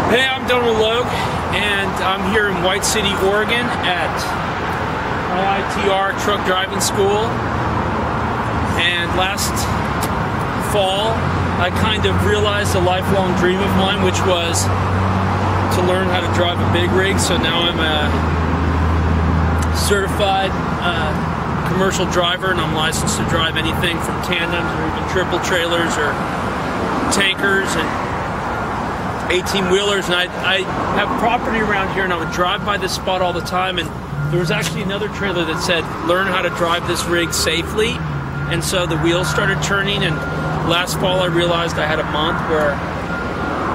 Hey, I'm Donald Logue, and I'm here in White City, Oregon at IITR Truck Driving School. And last fall, I kind of realized a lifelong dream of mine, which was to learn how to drive a big rig. So now I'm a certified commercial driver, and I'm licensed to drive anything from tandems or even triple trailers or tankers and 18-wheelers, and I have property around here, and I would drive by this spot all the time, and there was actually another trailer that said, learn how to drive this rig safely. And so the wheels started turning, and last fall I realized I had a month where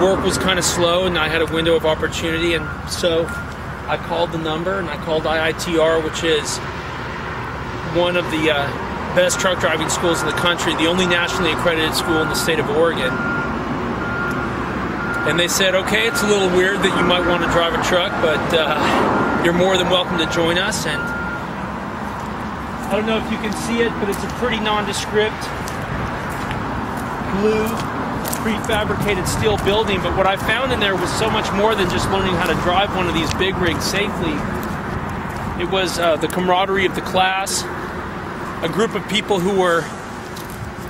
work was kind of slow and I had a window of opportunity, and so I called the number and I called IITR, which is one of the best truck driving schools in the country, the only nationally accredited school in the state of Oregon. And they said, okay, it's a little weird that you might want to drive a truck, but you're more than welcome to join us. And I don't know if you can see it, but it's a pretty nondescript blue prefabricated steel building. But what I found in there was so much more than just learning how to drive one of these big rigs safely. It was the camaraderie of the class, a group of people who were,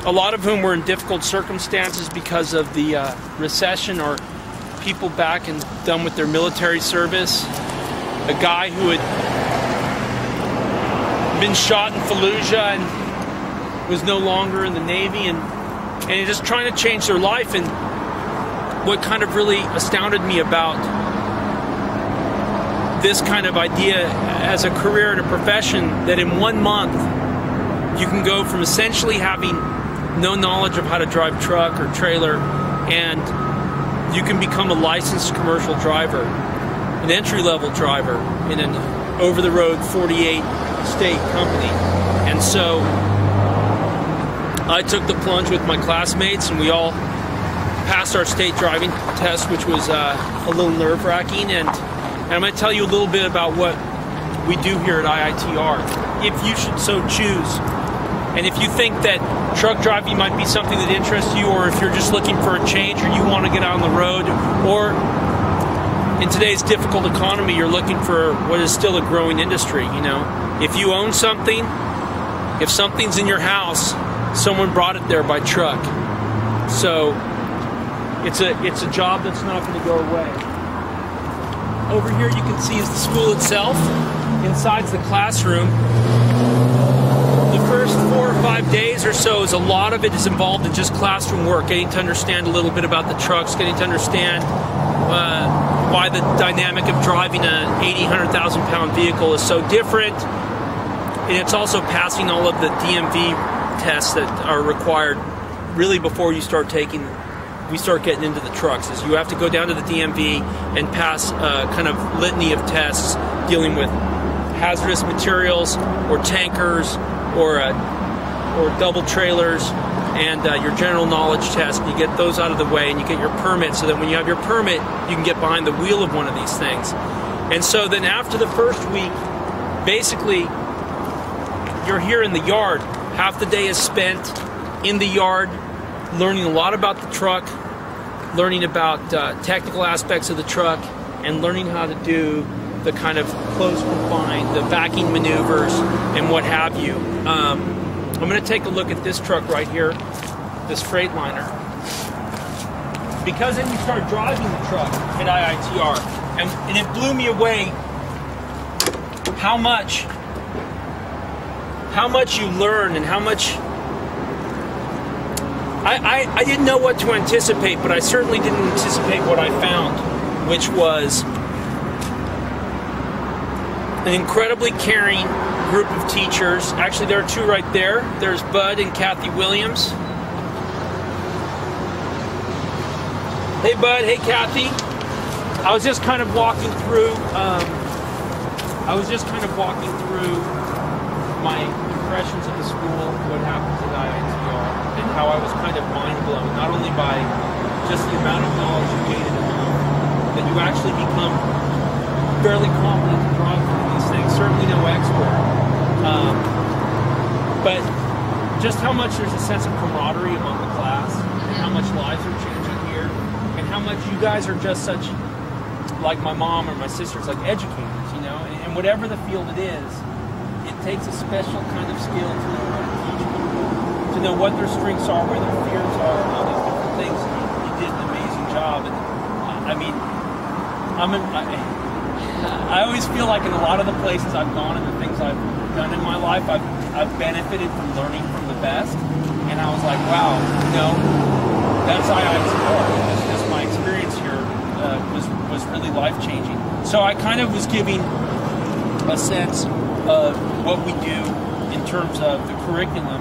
a lot of whom were in difficult circumstances because of the recession, or people back and done with their military service. A guy who had been shot in Fallujah and was no longer in the Navy, and just trying to change their life. And what kind of really astounded me about this kind of idea as a career and a profession, that in 1 month you can go from essentially having no knowledge of how to drive truck or trailer, and you can become a licensed commercial driver, an entry-level driver in an over-the-road 48-state company. And so I took the plunge with my classmates, and we all passed our state driving test, which was a little nerve-wracking. And I'm going to tell you a little bit about what we do here at IITR, if you should so choose. And if you think that truck driving might be something that interests you, or if you're just looking for a change, or you want to get out on the road, or in today's difficult economy, you're looking for what is still a growing industry, you know. If you own something, if something's in your house, someone brought it there by truck. So it's a job that's not going to go away. Over here you can see is the school itself. Inside's the classroom. The first 4 or 5 days or so, a lot of it is involved in just classroom work, getting to understand a little bit about the trucks, getting to understand why the dynamic of driving a 80, 100,000 pound vehicle is so different. And it's also passing all of the DMV tests that are required really before we start getting into the trucks. Is you have to go down to the DMV and pass a kind of litany of tests dealing with hazardous materials or tankers or double trailers, and your general knowledge test. And you get those out of the way, and you get your permit, so that when you have your permit, you can get behind the wheel of one of these things. And so then after the first week, basically you're here in the yard. Half the day is spent in the yard learning a lot about the truck, learning about technical aspects of the truck, and learning how to do the kind of close confined, the backing maneuvers, and what have you. I'm going to take a look at this truck right here, this Freightliner, because then you start driving the truck at IITR, and it blew me away how much you learn, and how much I didn't know what to anticipate, but I certainly didn't anticipate what I found, which was an incredibly caring group of teachers. Actually, there are two right there. There's Bud and Kathy Williams. Hey Bud, hey Kathy. I was just kind of walking through my impressions of the school, what happens at IITR, and how I was kind of mind blown, not only by just the amount of knowledge you gain at home, that you actually become fairly competent to drive through these things, certainly no expert, but just how much there's a sense of camaraderie among the class, and how much lives are changing here, and how much you guys are just such like my mom or my sisters, like educators, you know, and whatever the field it is, it takes a special kind of skill to know how to teach people, to know what their strengths are, where their fears are, and all these different things. You did an amazing job, and I mean, I always feel like in a lot of the places I've gone and the things I've done in my life, I've benefited from learning from the best, and I was like, wow, you know, that's IITR. It's just my experience here was really life-changing. So I kind of was giving a sense of what we do in terms of the curriculum.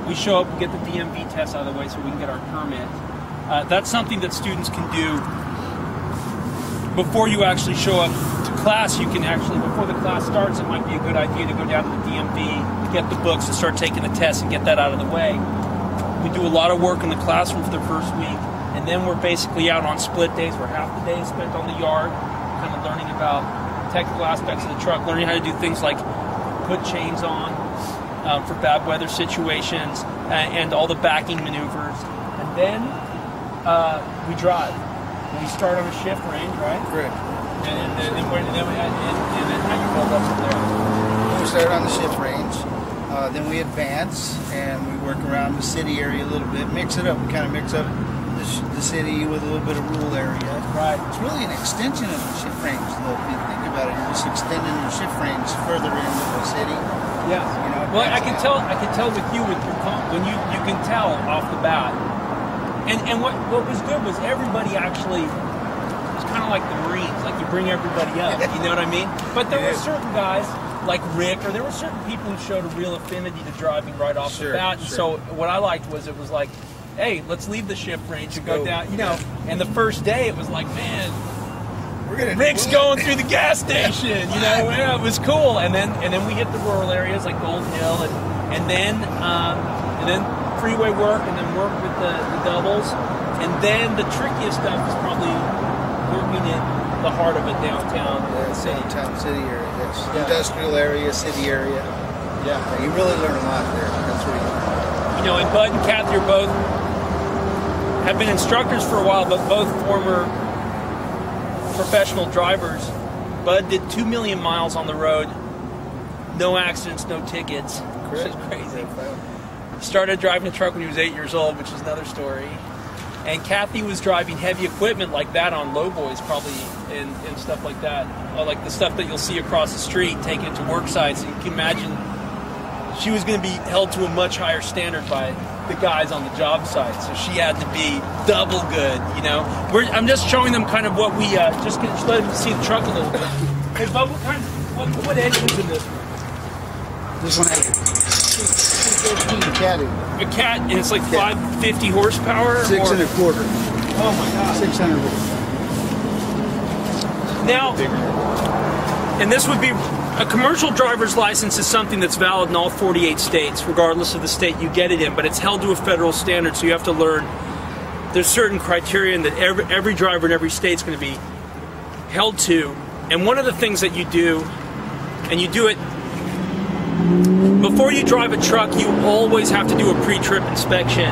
We show up, get the DMV test out of the way so we can get our permit. That's something that students can do before you actually show up to class. You can actually, before the class starts, it might be a good idea to go down to the DMV, get the books, and start taking the test and get that out of the way. We do a lot of work in the classroom for the first week, and then we're basically out on split days where half the day is spent on the yard, kind of learning about technical aspects of the truck, learning how to do things like put chains on for bad weather situations and all the backing maneuvers. And then we drive. We start on a shift range, right? Correct. And then how you build up from there. We start on the shift range. Then we advance and we work around the city area a little bit. Mix it up. We kind of mix up the city with a little bit of rural area. Right. It's really an extension of the shift range, though. If you think about it, you're just extending your shift range further into the city. Yeah. You know, well, I can tell with you with your comp when you can tell off the bat. And what was good was everybody actually was kind of like the Marines, like you bring everybody up, you know what I mean? But there were certain guys like Rick, or there were certain people who showed a real affinity to driving right off the bat. And so what I liked was it was like, hey, let's leave the shift range and go down, you know. And the first day it was like, man, Rick's going through the gas station, you know. Yeah, it was cool. And then we hit the rural areas like Gold Hill, and then freeway work, and then work with the doubles. And then the trickiest stuff is probably working in the heart of a downtown city. Downtown city area, yes. Yeah. Industrial area, city area. Yeah. You really learn a lot there. That's what you learn. You know, and Bud and Kathy are both have been instructors for a while, but both former professional drivers. Bud did 2 million miles on the road, no accidents, no tickets, which is crazy. Started driving a truck when he was 8 years old, which is another story. And Kathy was driving heavy equipment like that on lowboys, probably, and stuff like that. Like the stuff that you'll see across the street, taking it to work sites. And you can imagine she was going to be held to a much higher standard by the guys on the job site. So she had to be double good, you know. I'm just showing them kind of what we, just let them see the truck a little bit. Hey, Bub, what engine's in this one? This one has a cat in it. A cat, and it's like 550 horsepower? 6 1/4. Oh my God. 600. Now, and this would be, a commercial driver's license is something that's valid in all 48 states, regardless of the state you get it in, but it's held to a federal standard, so you have to learn, there's certain criterion that every driver in every state is going to be held to. And one of the things that you do, and you do it, before you drive a truck, you always have to do a pre-trip inspection.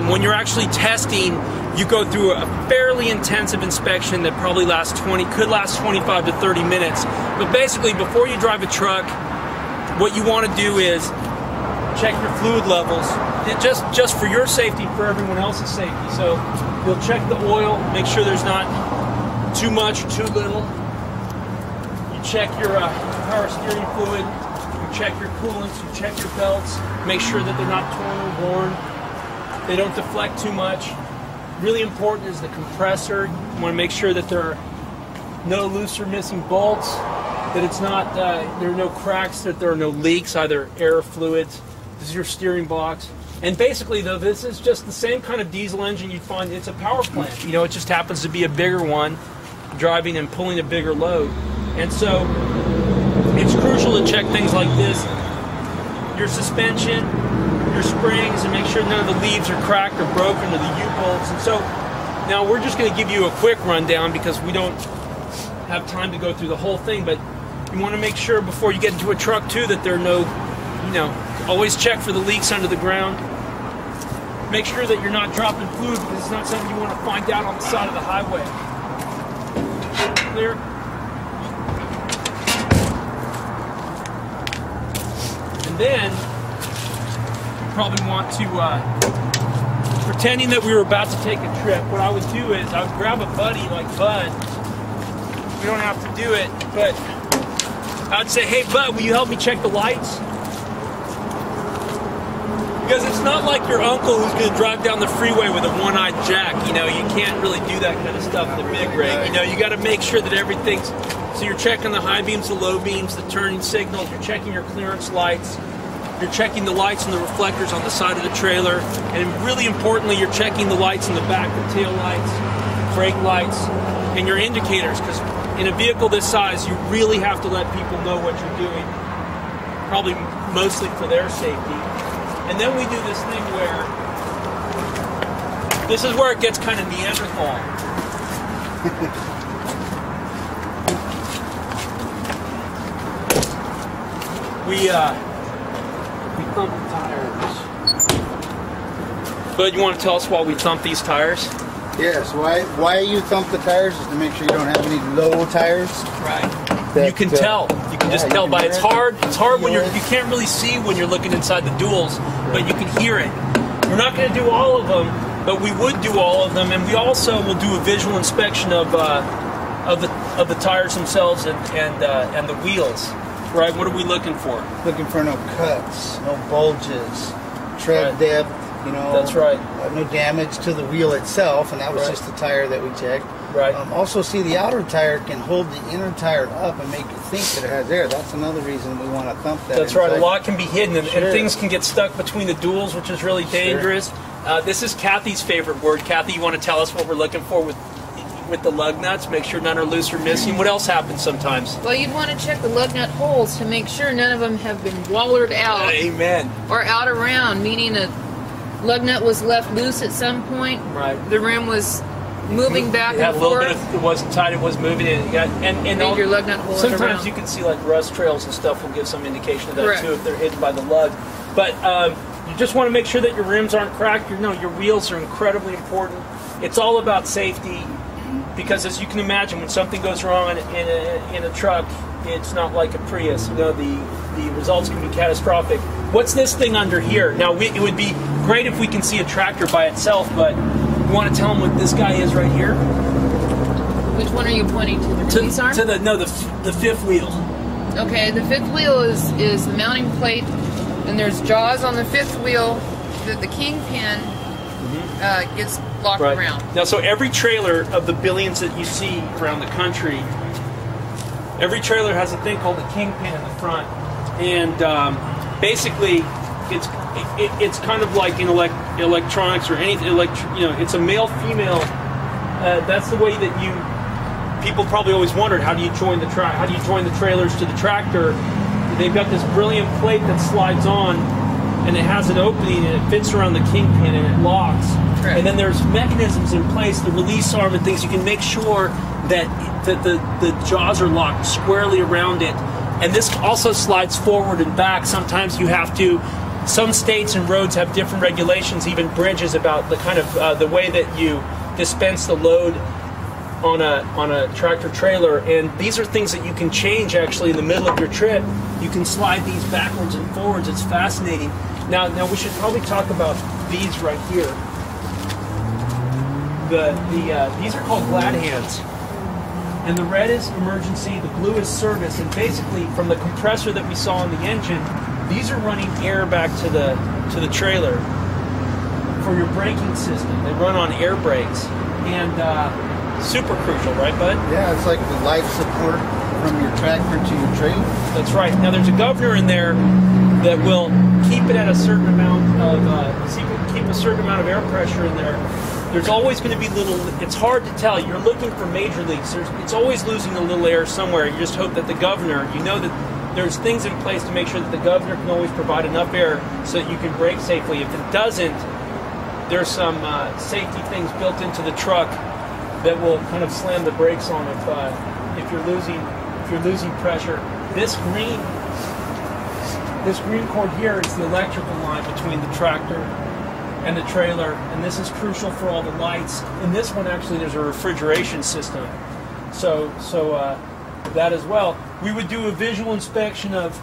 When you're actually testing, you go through a fairly intensive inspection that probably could last 25 to 30 minutes. But basically, before you drive a truck, what you want to do is check your fluid levels, just for your safety, for everyone else's safety. So you'll check the oil, make sure there's not too much or too little. You check your power steering fluid. Check your coolants, you check your belts, make sure that they're not torn or worn, they don't deflect too much. Really important is the compressor. You want to make sure that there are no loose or missing bolts, that it's not, there are no cracks, that there are no leaks, either air or fluids. This is your steering box. And basically, though, this is just the same kind of diesel engine you'd find. It's a power plant. You know, it just happens to be a bigger one, driving and pulling a bigger load. And so it's crucial to check things like this, your suspension, your springs, and make sure none of the leaves are cracked or broken, or the U-bolts. And so now we're just going to give you a quick rundown because we don't have time to go through the whole thing, but you want to make sure before you get into a truck too that there are no, you know, always check for the leaks under the ground. Make sure that you're not dropping fluid because it's not something you want to find out on the side of the highway. clear. And then you probably want to, pretending that we were about to take a trip, what I would do is I would grab a buddy like Bud. We don't have to do it, but I'd say, hey Bud, will you help me check the lights? Because it's not like your uncle who's going to drive down the freeway with a one-eyed jack. You know, you can't really do that kind of stuff in the big rig. You know, you got to make sure that everything's... So you're checking the high beams, the low beams, the turning signals. You're checking your clearance lights. You're checking the lights and the reflectors on the side of the trailer. And really importantly, you're checking the lights in the back, the tail lights, brake lights, and your indicators. Because in a vehicle this size, you really have to let people know what you're doing. Probably mostly for their safety. And then we do this thing where, this is where it gets kind of Neanderthal. we thump the tires. Bud, you want to tell us why we thump these tires? Yes, why you thump the tires is to make sure you don't have any low tires. Right. You can tell. You can just tell by it's hard. It's hard when you can't really see when you're looking inside the duals, but you can hear it. We're not going to do all of them, but we would do all of them, and we also will do a visual inspection of the tires themselves and the wheels. Right? What are we looking for? Looking for no cuts, no bulges, tread depth. You know, that's right. No damage to the wheel itself, and that was just the tire that we checked. Right. Also, see, the outer tire can hold the inner tire up and make you think that it has air. That's another reason we want to thump that. That's right. A lot can be hidden, and things can get stuck between the duals, which is really dangerous. This is Kathy's favorite word. Kathy, you want to tell us what we're looking for with the lug nuts? Make sure none are loose or missing. What else happens sometimes? Well, you'd want to check the lug nut holes to make sure none of them have been wallered out. Amen. Or out around, meaning a lug nut was left loose at some point. Right. The rim was moving back and forth. It had a little bit of, it wasn't tight, it was moving, and all, your lug nut holes sometimes around. You can see like rust trails and stuff will give some indication of that Correct. too if they're hidden by the lug. But you just want to make sure that your rims aren't cracked. Your wheels are incredibly important. It's all about safety, because as you can imagine, when something goes wrong in a truck, it's not like a Prius. You know, the results can be catastrophic. What's this thing under here? Now, it would be great if we can see a tractor by itself, but you want to tell them what this guy is right here? Which one are you pointing to? The release arm? To the fifth wheel. Okay, the fifth wheel is the mounting plate, and there's jaws on the fifth wheel that the kingpin gets locked around. Now, so every trailer of the billions that you see around the country, every trailer has a thing called a kingpin in the front, and basically, it's kind of like in electronics or anything. It's a male-female. That's the way that people probably always wondered, how do you join the trailers to the tractor? They've got this brilliant plate that slides on, and it has an opening, and it fits around the kingpin, and it locks. Right. And then there's mechanisms in place, the release arm and things. You can make sure that the jaws are locked squarely around it. And this also slides forward and back. Sometimes you have to. Some states and roads have different regulations, even bridges, about the kind of the way that you dispense the load on a tractor trailer. And these are things that you can change actually in the middle of your trip. You can slide these backwards and forwards. It's fascinating. Now we should probably talk about these right here. These are called glad hands. And the red is emergency, the blue is service, and basically from the compressor that we saw in the engine, these are running air back to the trailer for your braking system. They run on air brakes, and super crucial, right, Bud? Yeah, it's like the life support from your tractor to your trailer. That's right. Now there's a governor in there that will keep it at a certain amount of keep a certain amount of air pressure in there. There's always going to be it's hard to tell. You're looking for major leaks. It's always losing a little air somewhere. You just hope that the governor, that there's things in place to make sure that the governor can always provide enough air so that you can brake safely. If it doesn't, there's some safety things built into the truck that will kind of slam the brakes on if you're losing pressure. This green cord here is the electrical line between the tractor and the trailer, and this is crucial for all the lights. In this one, actually, there's a refrigeration system So that as well. We would do a visual inspection of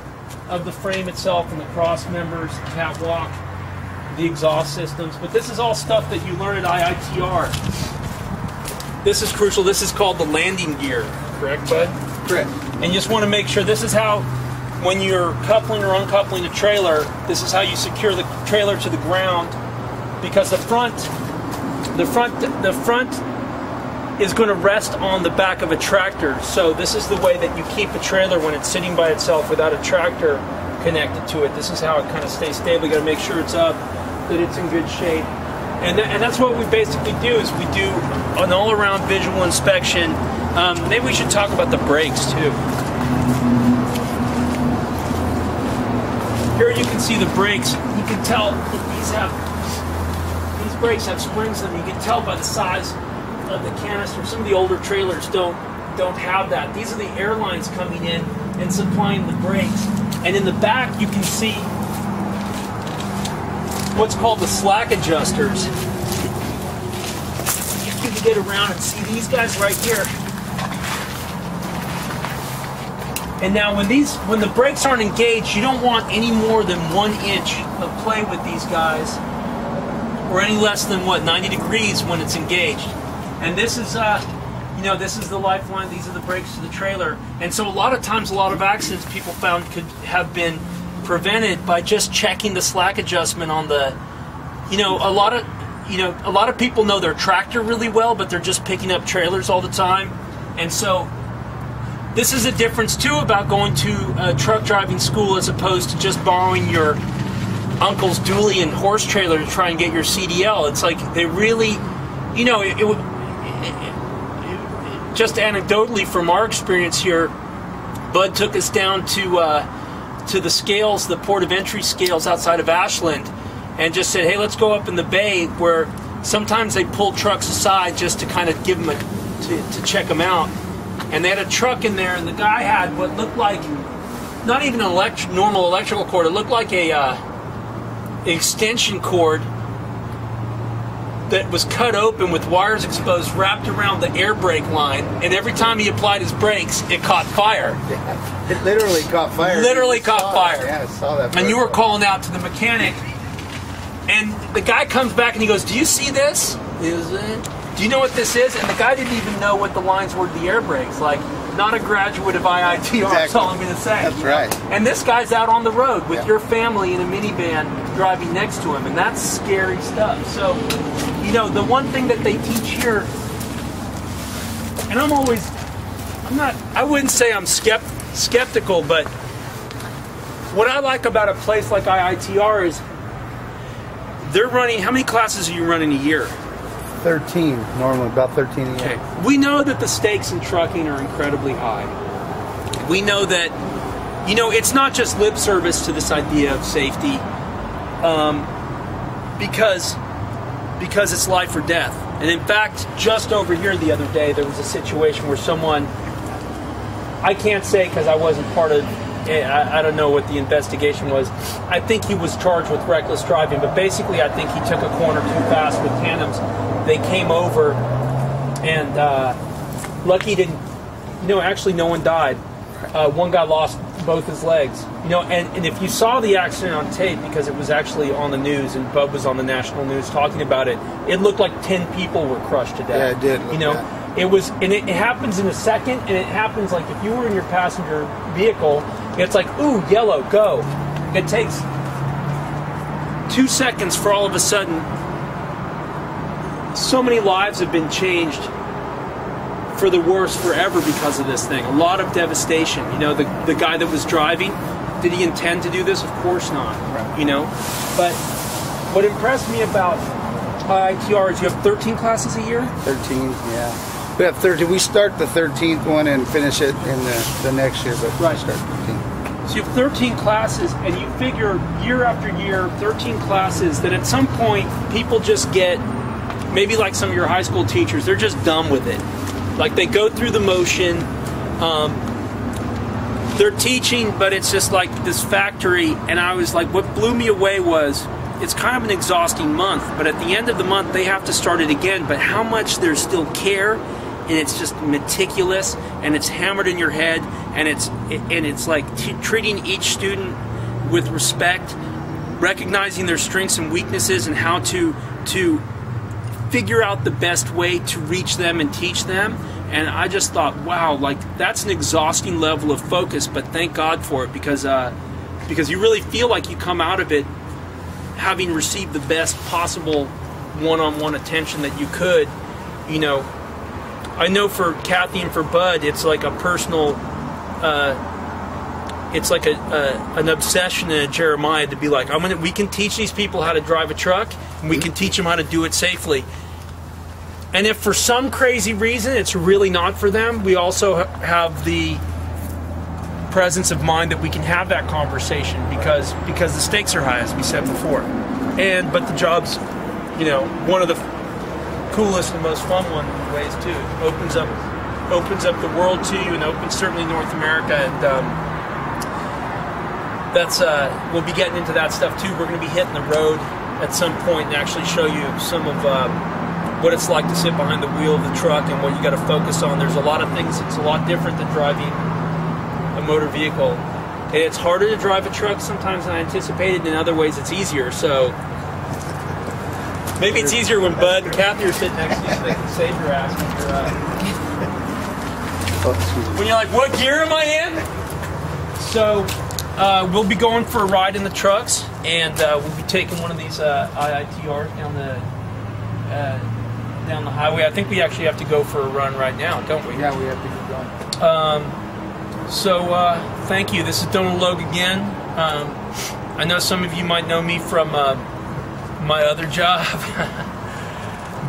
the frame itself and the cross members, catwalk, the exhaust systems. But this is all stuff that you learn at IITR. This is crucial. This is called the landing gear. Correct, bud? Correct. And you just want to make sure this is how, when you're coupling or uncoupling a trailer, this is how you secure the trailer to the ground, because the front is going to rest on the back of a tractor. So this is the way that you keep a trailer when it's sitting by itself without a tractor connected to it. This is how it kind of stays stable. You got to make sure it's up, that it's in good shape. And that's what we basically do, is we do an all-around visual inspection. Maybe we should talk about the brakes too. Here you can see the brakes. You can tell that these brakes have springs in them. You can tell by the size of the canister. Some of the older trailers don't have that. These are the airlines coming in and supplying the brakes. And in the back you can see what's called the slack adjusters. You can get around and see these guys right here. And now when the brakes aren't engaged, you don't want any more than 1 inch of play with these guys, or any less than 90 degrees when it's engaged. And this is this is the lifeline. These are the brakes to the trailer. And so a lot of times, a lot of accidents people found could have been prevented by just checking the slack adjustment on the, a lot of people know their tractor really well, but they're just picking up trailers all the time. And so this is a difference too about going to a truck driving school as opposed to just borrowing your uncle's dually and horse trailer to try and get your CDL. It's like they really, just anecdotally from our experience here, Bud took us down to the scales, the port of entry scales outside of Ashland, and just said, hey, let's go up in the bay, where sometimes they pull trucks aside just to kind of give them to check them out. And they had a truck in there, and the guy had what looked like not even an normal electrical cord. It looked like a extension cord that was cut open with wires exposed, wrapped around the air brake line, and every time he applied his brakes, it caught fire. Yeah, it literally caught fire. Literally caught fire. Yeah, I saw that. And you were calling out to the mechanic, and the guy comes back and he goes, "Do you see this? Do you know what this is?" And the guy didn't even know what the lines were to the air brakes. Like, not a graduate of IITR, that's all I'm going to say. That's right. And this guy's out on the road with your family in a minivan driving next to him, and that's scary stuff. So, the one thing that they teach here, and I wouldn't say I'm skeptical, but what I like about a place like IITR is they're running, how many classes are you running a year? 13, normally, about 13 a year. Okay. We know that the stakes in trucking are incredibly high. We know that, it's not just lip service to this idea of safety, because it's life or death. And in fact, just over here the other day, there was a situation where someone, I can't say because I wasn't part of, I don't know what the investigation was. I think he was charged with reckless driving, but basically I think he took a corner too fast with tandems. They came over, and lucky didn't, actually no one died. One guy lost both his legs. And if you saw the accident on tape, because it was actually on the news, and Bub was on the national news talking about it, it looked like 10 people were crushed to death. Yeah, it did. It was, and it happens in a second, and it happens like if you were in your passenger vehicle, it's like, ooh, yellow, go. It takes 2 seconds for all of a sudden, so many lives have been changed for the worse forever because of this thing. A lot of devastation. The guy that was driving, did he intend to do this? Of course not. Right. But what impressed me about IITR is you have 13 classes a year? 13, yeah. We have 13. We start the 13th one and finish it in the next year, but right. We start 13. So you have 13 classes, and you figure year after year, 13 classes, that at some point people just get, maybe like some of your high school teachers, they're just done with it. Like they go through the motion, they're teaching, but it's just like this factory. And I was like, what blew me away was, it's kind of an exhausting month, but at the end of the month they have to start it again. But how much there's still care and it's just meticulous, and it's hammered in your head, and it's like treating each student with respect, recognizing their strengths and weaknesses, and how to figure out the best way to reach them and teach them. And I just thought, wow, like that's an exhausting level of focus, but thank God for it, because you really feel like you come out of it having received the best possible one-on-one attention that you could. You know, I know for Kathy and for Bud, it's like a personal, it's like an obsession in Jeremiah to be like, we can teach these people how to drive a truck, and we can teach them how to do it safely. And if for some crazy reason it's really not for them, we also have the presence of mind that we can have that conversation, because the stakes are high, as we said before. But the job's, you know, one of the coolest and most fun ways too. It opens up the world to you, and opens certainly North America. And that's we'll be getting into that stuff too. We're going to be hitting the road at some point and actually show you some of what it's like to sit behind the wheel of the truck and what you got to focus on. There's a lot of things. It's a lot different than driving a motor vehicle. And it's harder to drive a truck sometimes than I anticipated. In other ways, it's easier. So maybe it's easier when Bud and Kathy are sitting next to you, so they can save your ass when you're like, what gear am I in? So we'll be going for a ride in the trucks, and we'll be taking one of these IITRs down the highway. I think we actually have to go for a run right now, don't we? Yeah, we have to get going. So thank you. This is Donald Logue again. I know some of you might know me from my other job,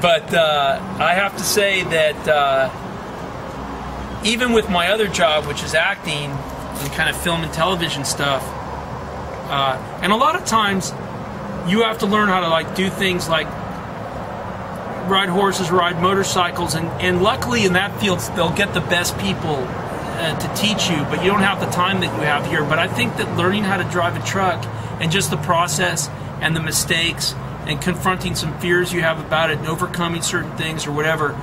but I have to say that even with my other job, which is acting and kind of film and television stuff, and a lot of times you have to learn how to like do things like ride horses, ride motorcycles, and luckily in that field they'll get the best people to teach you, but you don't have the time that you have here. But I think that learning how to drive a truck and just the process and the mistakes and confronting some fears you have about it and overcoming certain things or whatever,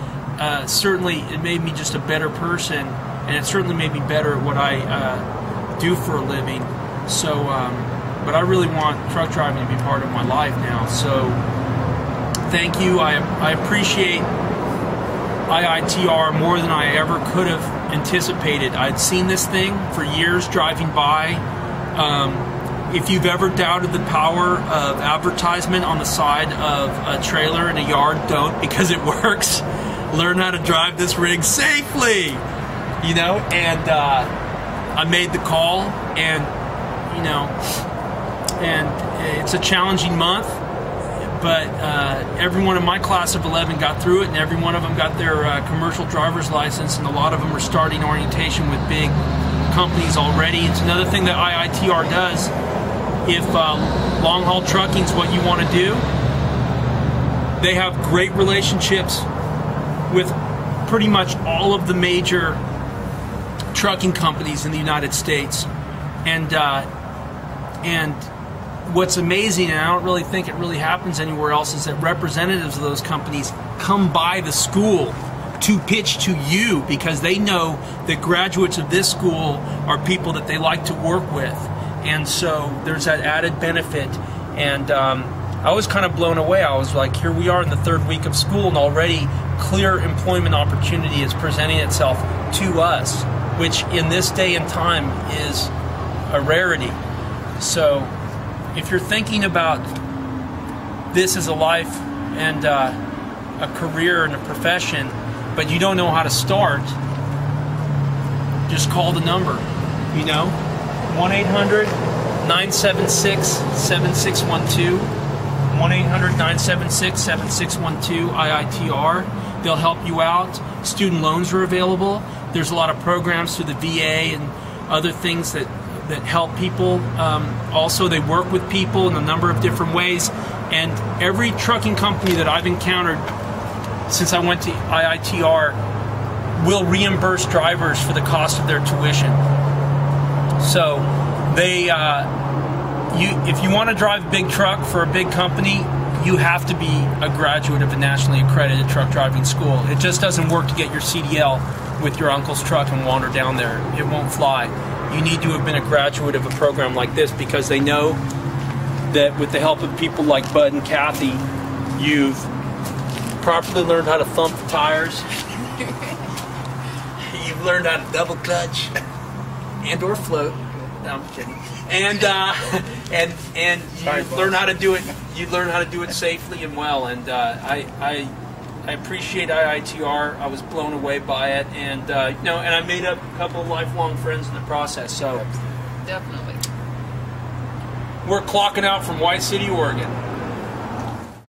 certainly it made me just a better person, and it certainly made me better at what I do for a living. So, but I really want truck driving to be part of my life now. So thank you. I appreciate IITR more than I ever could have anticipated. I'd seen this thing for years driving by. If you've ever doubted the power of advertisement on the side of a trailer in a yard, don't, because it works. Learn how to drive this rig safely, you know. And I made the call, and you know, and it's a challenging month, but everyone in my class of 11 got through it, and every one of them got their commercial driver's license, and a lot of them are starting orientation with big companies already. It's another thing that IITR does. If long-haul trucking is what you want to do, they have great relationships with pretty much all of the major trucking companies in the United States. And what's amazing, and I don't really think it really happens anywhere else, is that representatives of those companies come by the school to pitch to you, because they know that graduates of this school are people that they like to work with. And so there's that added benefit. And I was kind of blown away. I was like, here we are in the third week of school, and already clear employment opportunity is presenting itself to us, which in this day and time is a rarity. So if you're thinking about this as a life and a career and a profession, but you don't know how to start, just call the number, you know, 1-800-976-7612, 1-800-976-7612, IITR. They'll help you out. Student loans are available. There's a lot of programs through the VA and other things that help people. Also, they work with people in a number of different ways. And every trucking company that I've encountered since I went to IITR will reimburse drivers for the cost of their tuition. So they, if you want to drive a big truck for a big company, you have to be a graduate of a nationally accredited truck driving school. It just doesn't work to get your CDL with your uncle's truck and wander down there. It won't fly. You need to have been a graduate of a program like this, because they know that with the help of people like Bud and Kathy, you've properly learned how to thump the tires. You've learned how to double clutch and or float. No, I'm kidding. And you learn how to do it. You learn how to do it safely and well. And I appreciate IITR. I was blown away by it, and and I made up a couple of lifelong friends in the process. So Definitely. we're clocking out from White City, Oregon.